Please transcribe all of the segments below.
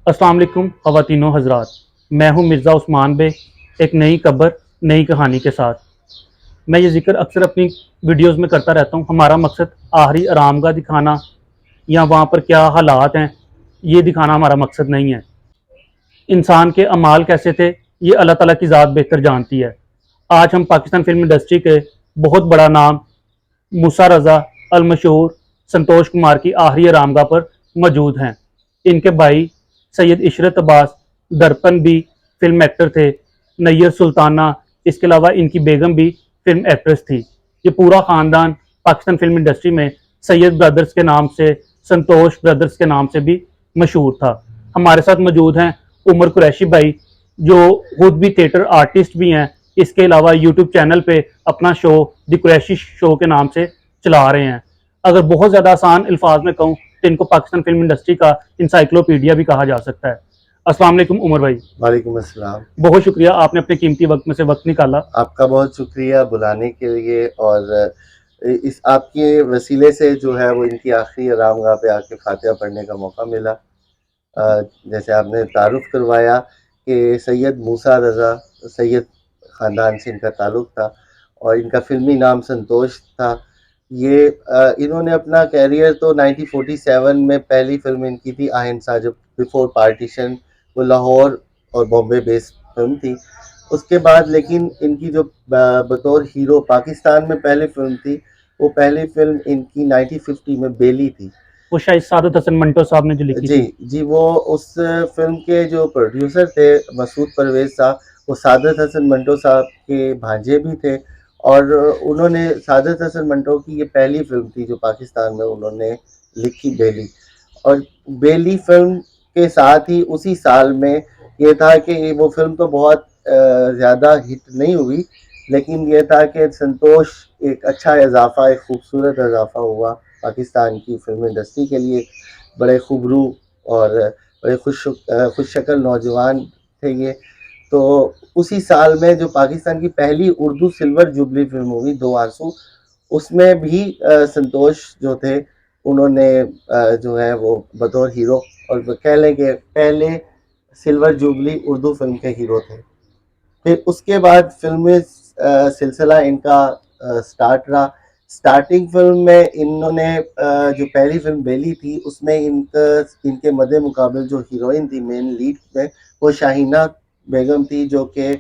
अस्सलाम वालेकुम ख़वातीनो हज़रात। मैं हूँ मिर्ज़ा उस्मान बे, एक नई कब्र नई कहानी के साथ। मैं ये ज़िक्र अक्सर अपनी वीडियोस में करता रहता हूँ। हमारा मकसद आखिरी आरामगाह दिखाना या वहाँ पर क्या हालात हैं ये दिखाना हमारा मकसद नहीं है। इंसान के अमाल कैसे थे ये अल्लाह ताला की ज़ात बेहतर जानती है। आज हम पाकिस्तान फिल्म इंडस्ट्री के बहुत बड़ा नाम मूसा रज़ा अल मशहूर संतोष कुमार की आखिरी आरामगाह पर मौजूद हैं। इनके भाई सैयद इशरत अब्बास दरपन भी फिल्म एक्टर थे। नैयर सुल्ताना, इसके अलावा इनकी बेगम भी फिल्म एक्ट्रेस थी। ये पूरा ख़ानदान पाकिस्तान फिल्म इंडस्ट्री में सैयद ब्रदर्स के नाम से, संतोष ब्रदर्स के नाम से भी मशहूर था। हमारे साथ मौजूद हैं उमर कुरैशी भाई, जो खुद भी थिएटर आर्टिस्ट भी हैं। इसके अलावा यूट्यूब चैनल पे अपना शो द कुरैशी शो के नाम से चला रहे हैं। अगर बहुत ज़्यादा आसान अल्फाज में कहूँ तो इनको पाकिस्तान फिल्म इंडस्ट्री का इंसाइक्लोपीडिया भी कहा जा सकता है। अस्सलाम वालेकुम उमर भाई। वालेकुम अस्सलाम। बहुत शुक्रिया, आपने अपने कीमती वक्त में से वक्त निकाला। आपका बहुत शुक्रिया बुलाने के लिए, और इस आपके वसीले से जो है वो इनकी आखिरी आरामगाह पे आके फातिहा पढ़ने का मौका मिला। जैसे आपने तारुफ करवाया कि सैयद मूसा रज़ा, सैयद ख़ानदान से इनका ताल्लुक़ था और इनका फ़िल्मी नाम संतोष था। ये इन्होंने अपना करियर तो 1947 में पहली फ़िल्म इनकी थी अहिंसा, जब बिफोर पार्टीशन वो लाहौर और बॉम्बे बेस्ड फ़िल्म थी। उसके बाद लेकिन इनकी जो बतौर हीरो पाकिस्तान में पहली फ़िल्म थी, वो पहली फ़िल्म इनकी 1950 में बेली थी। वो शायद सादत हसन मंटो साहब ने जो लिखी जी, थी। जी, वो उस फ़िल्म के जो प्रोड्यूसर थे मसूद परवेज़ साहब, वो सादत हसन मंटो साहब के भांजे भी थे, और उन्होंने सादत हसन मंटो की ये पहली फ़िल्म थी जो पाकिस्तान में उन्होंने लिखी, बेली। और बेली फ़िल्म के साथ ही उसी साल में ये था कि वो फ़िल्म तो बहुत ज़्यादा हिट नहीं हुई, लेकिन ये था कि संतोष एक अच्छा इज़ाफ़ा, एक खूबसूरत इज़ाफ़ा हुआ पाकिस्तान की फ़िल्म इंडस्ट्री के लिए। बड़े खूबरू और बड़े खुश शक्ल नौजवान थे ये। तो उसी साल में जो पाकिस्तान की पहली उर्दू सिल्वर जुबली फ़िल्म हुई दो आंसू, उसमें भी संतोष जो थे उन्होंने जो है वो बतौर हीरो, और कह लें कि पहले सिल्वर जुबली उर्दू फ़िल्म के हीरो थे। फिर उसके बाद फ़िल्मी सिलसिला इनका स्टार्ट रहा। स्टार्टिंग फ़िल्म में इन्होंने जो पहली फ़िल्म बेली थी उसमें इनके मद्दे मुकाबिल जो हीरोइन थी मेन लीड में, वो शाहीना बेगम थी, जो कि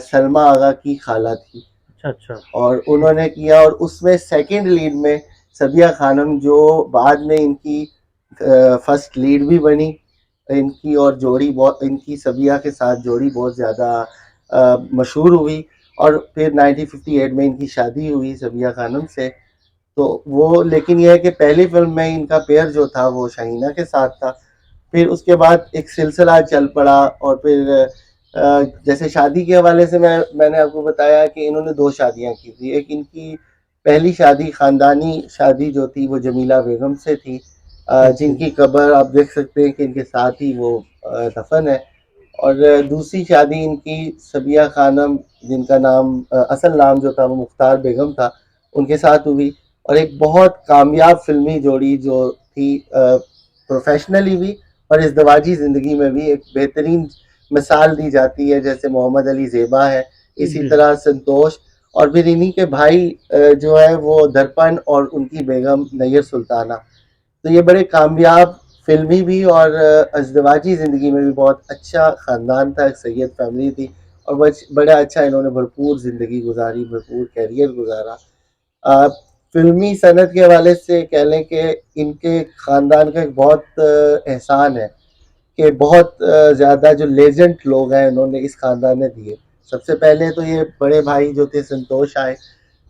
सलमा आगा की खाला थी। अच्छा अच्छा। और उन्होंने किया, और उसमें सेकंड लीड में सबिया खानम, जो बाद में इनकी फर्स्ट लीड भी बनी। इनकी और जोड़ी बहुत, इनकी सबिया के साथ जोड़ी बहुत ज़्यादा मशहूर हुई, और फिर 1958 में इनकी शादी हुई सबिया खानम से। तो वो, लेकिन यह है कि पहली फिल्म में इनका पेयर जो था वो शाहीना के साथ था। फिर उसके बाद एक सिलसिला चल पड़ा, और फिर जैसे शादी के हवाले से मैंने आपको बताया कि इन्होंने दो शादियां की थी। एक इनकी पहली शादी, ख़ानदानी शादी जो थी, वो जमीला बेगम से थी, बिल्कुल। जिनकी कब्र आप देख सकते हैं कि इनके साथ ही वो दफन है। और दूसरी शादी इनकी सबिया खानम, जिनका नाम असल नाम जो था वो मुख्तार बेगम था, उनके साथ हुई। और एक बहुत कामयाब फिल्मी जोड़ी जो थी, प्रोफेशनली भी और इज़्दवाजी ज़िंदगी में भी एक बेहतरीन मिसाल दी जाती है, जैसे मोहम्मद अली ज़ेबा है, इसी जी। तरह संतोष, और फिर इन्हीं के भाई जो है वो दरपन, और उनकी बेगम नैयर सुल्ताना। तो ये बड़े कामयाब फिल्मी भी और अज़दवाजी ज़िंदगी में भी बहुत अच्छा ख़ानदान था, एक सैयद फैमिली थी, और बड़ा अच्छा इन्होंने भरपूर ज़िंदगी गुजारी, भरपूर कैरियर गुजारा। फ़िल्मी सनत के हवाले से कह लें कि इनके ख़ानदान का एक बहुत एहसान है कि बहुत ज़्यादा जो लेजेंड लोग हैं उन्होंने इस ख़ानदान ने दिए। सबसे पहले तो ये बड़े भाई जो थे संतोष आए,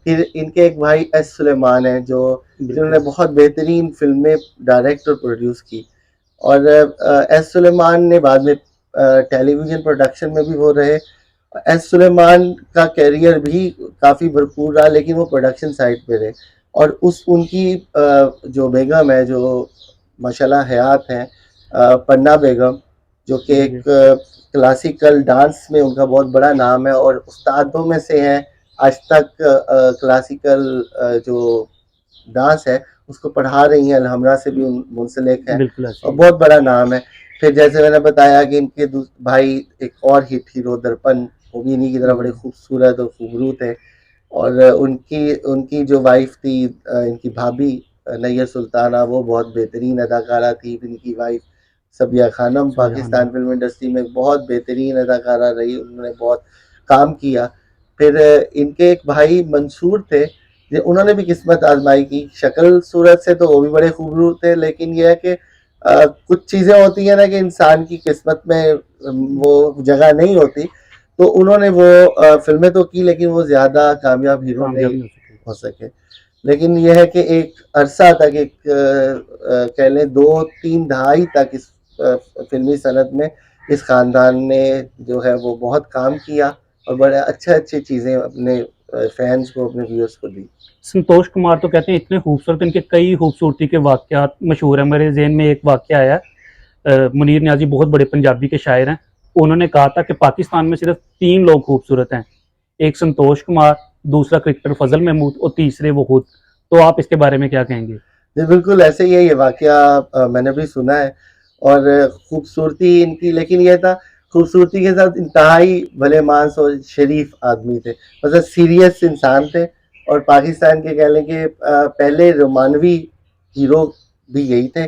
फिर इनके एक भाई एस सुलेमान हैं, जो जिन्होंने बिल्कुल। बहुत बेहतरीन फ़िल्में डायरेक्ट और प्रोड्यूस की। और एस सुलेमान ने बाद में टेलीविज़न प्रोडक्शन में भी वो रहे। एस सुलेमान का करियर भी काफ़ी भरपूर रहा, लेकिन वो प्रोडक्शन साइड पे रहे। और उस उनकी जो बेगम है, जो माशाल्लाह हयात हैं, पन्ना बेगम, जो कि एक जी। क्लासिकल डांस में उनका बहुत बड़ा नाम है, और उस्तादों में से हैं आज तक। क्लासिकल जो डांस है उसको पढ़ा रही हैं, अलहमरा से भी मुंसलिक हैं, बिल्कुल ऐसे और ही है। बहुत बड़ा नाम है। फिर जैसे मैंने बताया कि इनके भाई एक और हिट हीरो दर्पण, वो भी इन्हीं की तरह बड़े खूबसूरत और खूबरू थे। और उनकी उनकी जो वाइफ थी इनकी भाभी नैयर सुल्ताना, वो बहुत बेहतरीन अदाकारा थी। फिर इनकी वाइफ सबिया खानम सबिया पाकिस्तान खानम। फिल्म इंडस्ट्री में बहुत बेहतरीन अदाकारा रही, उन्होंने बहुत काम किया। फिर इनके एक भाई मंसूर थे, उन्होंने भी किस्मत आजमाई की। शक्ल सूरत से तो वो भी बड़े खूबरू थे, लेकिन यह है कि कुछ चीज़ें होती हैं ना कि इंसान की किस्मत में वो जगह नहीं होती। तो उन्होंने वो फ़िल्में तो की, लेकिन वो ज़्यादा कामयाब हीरो कामयाब नहीं नहीं हो सके। हो सके। लेकिन यह है कि एक अरसा तक, एक कह लें 2-3 दहाई तक इस फ़िल्मी सनत में इस ख़ानदान ने जो है वो बहुत काम किया और बड़े अच्छे-अच्छी चीज़ें अपने फैन्स को, अपने व्यूअर्स को दी। संतोष कुमार तो कहते हैं इतने खूबसूरत, इनके कई खूबसूरती के वाक़यात मशहूर हैं। मेरे ज़हन में एक वाक़या आया, मुनीर न्याज़ी बहुत बड़े पंजाबी के शायर हैं। उन्होंने कहा था कि पाकिस्तान में सिर्फ 3 लोग खूबसूरत हैं, एक संतोष कुमार, दूसरा क्रिकेटर फजल महमूद और तीसरे वो खुद। तो आप इसके बारे में क्या कहेंगे? जी, बिल्कुल ऐसे ही है ये वाक़या, मैंने भी सुना है। और खूबसूरती इनकी, लेकिन ये था खूबसूरती के साथ इंतहाई भले-मानस और शरीफ आदमी थे। मतलब सीरियस इंसान थे। और पाकिस्तान के कह लें कि पहले रोमानवी हीरो भी यही थे,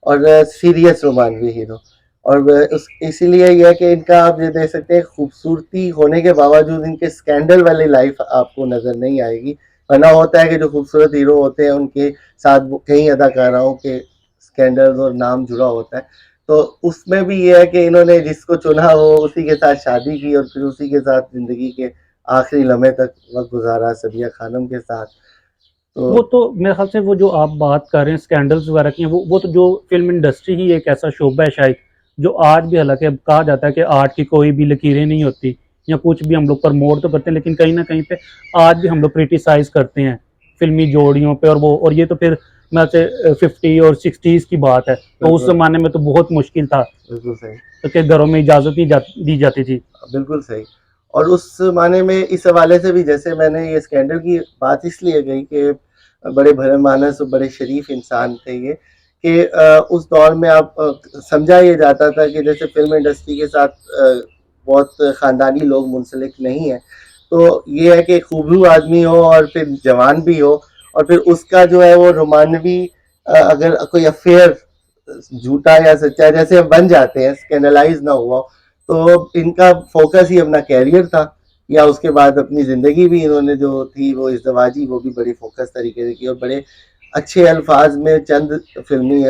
और सीरियस रोमानवी हीरो। और उस इसीलिए ये है कि इनका आप ये देख सकते हैं, खूबसूरती होने के बावजूद इनके स्कैंडल वाली लाइफ़ आपको नज़र नहीं आएगी। वरना होता है कि जो खूबसूरत हीरो होते हैं उनके साथ कई अदाकाराओं के स्कैंडल्स और नाम जुड़ा होता है। तो उसमें भी ये है कि इन्होंने जिसको चुना वो उसी के साथ शादी की और फिर उसी के साथ ज़िंदगी के आखिरी लम्हे तक वक़्त गुज़ारा, सबिया खानम के साथ। तो वो तो मेरे ख्याल से वो जो आप बात कर रहे हैं स्कैंडल्स वगैरह की, वो तो जो फ़िल्म इंडस्ट्री ही एक ऐसा शोबा है शायद, जो आज भी, हालाँकि अब कहा जाता है कि आर्ट की कोई भी लकीरें नहीं होती, या कुछ भी हम लोग प्रमोट तो करते हैं, लेकिन कहीं न कहीं पे आज भी हम लोग क्रिटिसाइज़ करते हैं फ़िल्मी जोड़ियों पे। और ये तो फिर मैं से 50 और 60s की बात है, तो उस बिल्कुल, ज़माने में तो बहुत मुश्किल था, बिल्कुल सही। कि घरों में इजाज़त नहीं दी जाती थी। बिल्कुल सही। और उस ज़माने में इस हवाले से भी, जैसे मैंने ये स्कैंडल की बात इसलिए कही कि बड़े भले-मानस और बड़े शरीफ इंसान थे ये, कि उस दौर में आप समझा ये जाता था कि जैसे फ़िल्म इंडस्ट्री के साथ बहुत ख़ानदानी लोग मुंसलिक नहीं हैं। तो ये है कि खूबरू आदमी हो और फिर जवान भी हो, और फिर उसका जो है वो रोमानवी अगर कोई अफ़ेयर झूठा या सच्चा जैसे बन जाते हैं, स्कैंडलाइज़ ना हुआ हो, तो इनका फ़ोकस ही अपना करियर था, या उसके बाद अपनी ज़िंदगी भी इन्होंने जो थी वो इज़्दिवाजी, वो भी बड़ी फ़ोकस तरीके से की। और बड़े अच्छे अल्फाज़ में चंद फ़िल्मी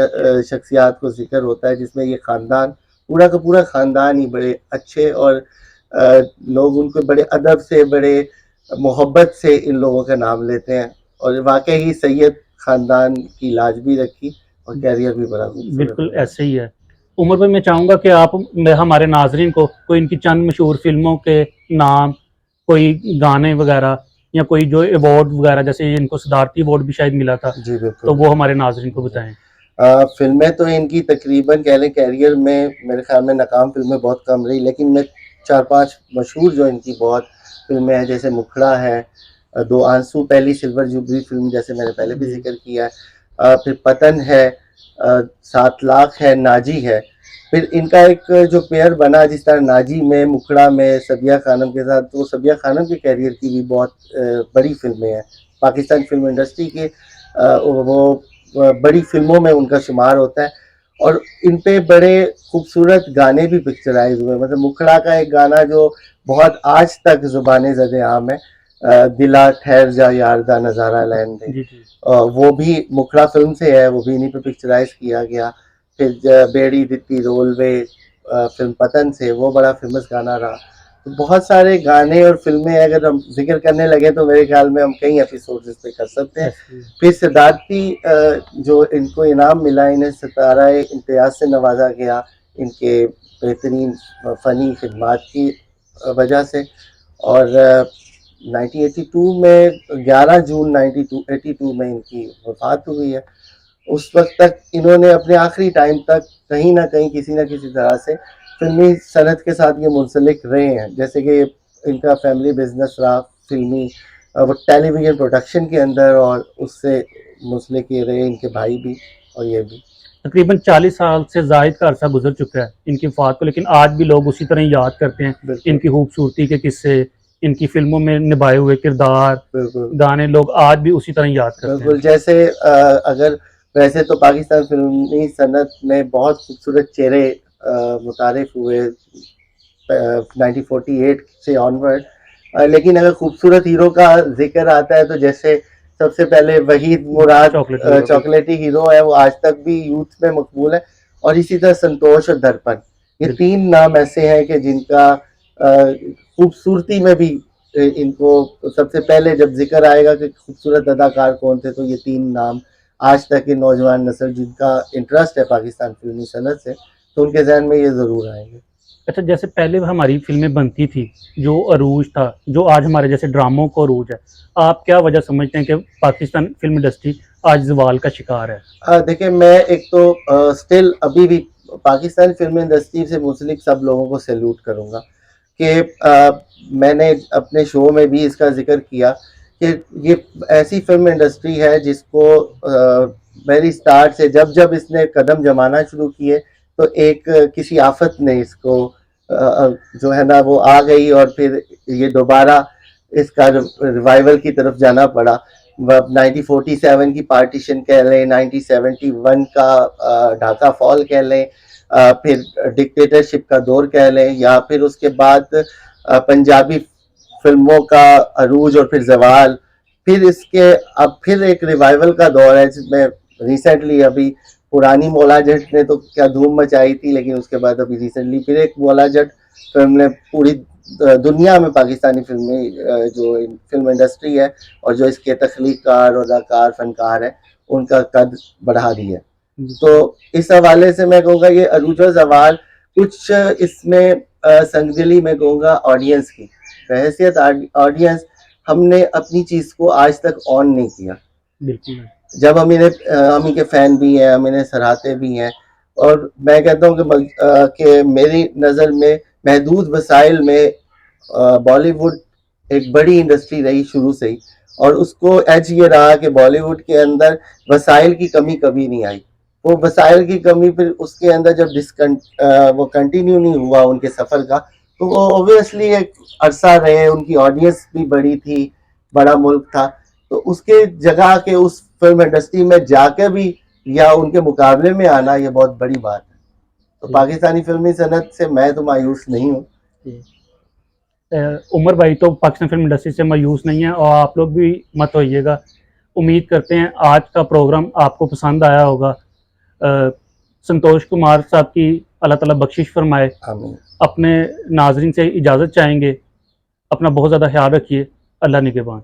शख्सियात को ज़िक्र होता है, जिसमें ये ख़ानदान, पूरा का पूरा ख़ानदान ही बड़े अच्छे, और लोग उनको बड़े अदब से, बड़े मोहब्बत से इन लोगों का नाम लेते हैं। और वाक़ई ही सैयद ख़ानदान की लाज भी रखी और करियर भी बड़ा खूबसूरत बिल्कुल रहा। ऐसे ही है। उमर भाई, मैं चाहूँगा कि आप हमारे नाजरीन को कोई इनकी चंद मशहूर फिल्मों के नाम, कोई गाने वगैरह, या कोई जो अवार्ड वगैरह, जैसे इनको सिद्धार्थी अवार्ड भी शायद मिला था, जी, बिल्कुल, तो वो बिल्कुल। हमारे नाजरीन को बताएं। फ़िल्में तो इनकी तकरीबन कह लें करियर में मेरे ख़्याल में नाकाम फ़िल्में बहुत कम रही, लेकिन मैं 4-5 मशहूर जो इनकी बहुत फ़िल्में हैं, जैसे मुखड़ा है, दो आंसू पहली सिल्वर जुबली फ़िल्म, जैसे मैंने पहले भी जी। ज़िक्र किया है। फिर पतन है, 7 लाख है, नाजी है। फिर इनका एक जो पेयर बना जिस तरह नाजी में, मुखड़ा में सबिया खानम के साथ, तो सबिया खानम के करियर की भी बहुत बड़ी फ़िल्में हैं। पाकिस्तान फ़िल्म इंडस्ट्री के वो बड़ी फ़िल्मों में उनका शुमार होता है। और इन पे बड़े खूबसूरत गाने भी पिक्चराइज़ हुए, मतलब मुखड़ा का एक गाना जो बहुत आज तक ज़ुबान ज़द आम है, दिला ठहर जा यारदा नज़ारा लैन दे। जी जी। वो भी मुखड़ा फ़िल्म से है, वो भी इन्हीं पे पिक्चराइज़ किया गया। फिर बेड़ी दित्ती रोलवे फ़िल्म पतन से, वो बड़ा फ़ेमस गाना रहा। तो बहुत सारे गाने और फ़िल्में अगर हम ज़िक्र करने लगे तो मेरे ख़्याल में हम कई एपिसोड्स इस पे कर सकते हैं। ऐसे ही है। फिर सिद्धार्थी जो इनको इनाम मिला, इन्हें सितारा इम्तियाज़ से नवाजा गया इनके बेहतरीन फ़नी खिदमात की वजह से। और 1982 में 11 जून 1982 में इनकी वफ़ात हुई है। उस वक़्त तक इन्होंने अपने आखिरी टाइम तक कहीं न कहीं किसी न किसी तरह से फ़िल्मी सनत के साथ ये मुंसलिक रहे हैं। जैसे कि इनका फैमिली बिज़नेस रहा फ़िल्मी, वो टेलीविज़न प्रोडक्शन के अंदर, और उससे मुंसलिक ये रहे इनके भाई भी और ये भी। तकरीबन 40 साल से ज़ायद का अरसा गुजर चुका है इनकी वफ़ात को, लेकिन आज भी लोग उसी तरह याद करते हैं बिल्कुल इनकी खूबसूरती के किस्से, इनकी फ़िल्मों में निभाए हुए किरदार, बिल्कुल गाने लोग आज भी उसी तरह याद करते हैं। बिल्कुल जैसे अगर वैसे तो पाकिस्तान फिल्मी सनत में बहुत खूबसूरत चेहरे मुतारिफ हुए 1948 से ऑनवर्ड, लेकिन अगर खूबसूरत हीरो का जिक्र आता है तो जैसे सबसे पहले वहीद मुराद चॉकलेट हीरो। चॉकलेटी हीरो है, वो आज तक भी यूथ में मकबूल है। और इसी तरह संतोष और दर्पण, ये बिल्कुल। तीन नाम ऐसे हैं कि जिनका खूबसूरती में भी इनको सबसे पहले जब जिक्र आएगा कि खूबसूरत अदाकार कौन थे, तो ये तीन नाम आज तक की नौजवान नस्ल जिनका इंटरेस्ट है पाकिस्तान फिल्मी सनत से, तो उनके जहन में ये ज़रूर आएंगे। अच्छा, जैसे पहले हमारी फ़िल्में बनती थी, जो अरूज था, जो आज हमारे जैसे ड्रामों को अरूज है, आप क्या वजह समझते हैं कि पाकिस्तान फ़िल्म इंडस्ट्री आज ज़वाल का शिकार है? देखिए मैं एक तो स्टिल अभी भी पाकिस्तान फिल्म इंडस्ट्री से मुंसलिक सब लोगों को सैल्यूट करूँगा कि मैंने अपने शो में भी इसका ज़िक्र किया कि ये ऐसी फ़िल्म इंडस्ट्री है जिसको वेरी स्टार्ट से जब इसने कदम जमाना शुरू किए, तो एक किसी आफ़त ने इसको जो है ना वो आ गई और फिर ये दोबारा इसका रिवाइवल की तरफ जाना पड़ा। 1947 की पार्टीशन कह लें, 1971 का ढाका फॉल कह लें, फिर डिक्टेटरशिप का दौर कह लें, या फिर उसके बाद पंजाबी फिल्मों का अरूज और फिर जवाल, फिर इसके अब फिर एक रिवाइवल का दौर है जिसमें रिसेंटली अभी पुरानी मौला जट ने तो क्या धूम मचाई थी, लेकिन उसके बाद अभी रिसेंटली फिर एक मौला जट फिल्म ने पूरी दुनिया में पाकिस्तानी फिल्मी जो फिल्म इंडस्ट्री है और जो इसके तख्लीकार और अदाकार फनकार हैं उनका कद बढ़ा दिया। तो इस हवाले से मैं कहूँगा ये अरूज और जवाल कुछ इसमें संगदिली में कहूँगा ऑडियंस की बहैसियत ऑडियंस, हमने अपनी चीज़ को आज तक ऑन नहीं किया। बिल्कुल। जब हम इनके फ़ैन भी हैं, हम इन्हें सराहते भी हैं, और मैं कहता हूँ कि मेरी नज़र में महदूद वसाइल में बॉलीवुड एक बड़ी इंडस्ट्री रही शुरू से ही, और उसको एज ये रहा कि बॉलीवुड के अंदर वसाइल की कमी कभी नहीं आई। वो वसाइल की कमी फिर उसके अंदर जब वो कंटिन्यू नहीं हुआ उनके सफ़र का, तो वो ऑब्वियसली एक अरसा रहे, उनकी ऑडियंस भी बड़ी थी, बड़ा मुल्क था, तो उसके जगह के उस फिल्म इंडस्ट्री में जाके भी या उनके मुकाबले में आना ये बहुत बड़ी बात है। तो पाकिस्तानी फिल्मी सनत से मैं तो मायूस नहीं हूँ। उमर भाई तो पाकिस्तान फिल्म इंडस्ट्री से मायूस नहीं है, और आप लोग भी मत होइएगा। उम्मीद करते हैं आज का प्रोग्राम आपको पसंद आया होगा। संतोष कुमार साहब की अल्लाह ताला बख्शिश फरमाए। आमीन। अपने नाजरीन से इजाज़त चाहेंगे। अपना बहुत ज़्यादा ख्याल रखिए। अल्लाह निगहबान।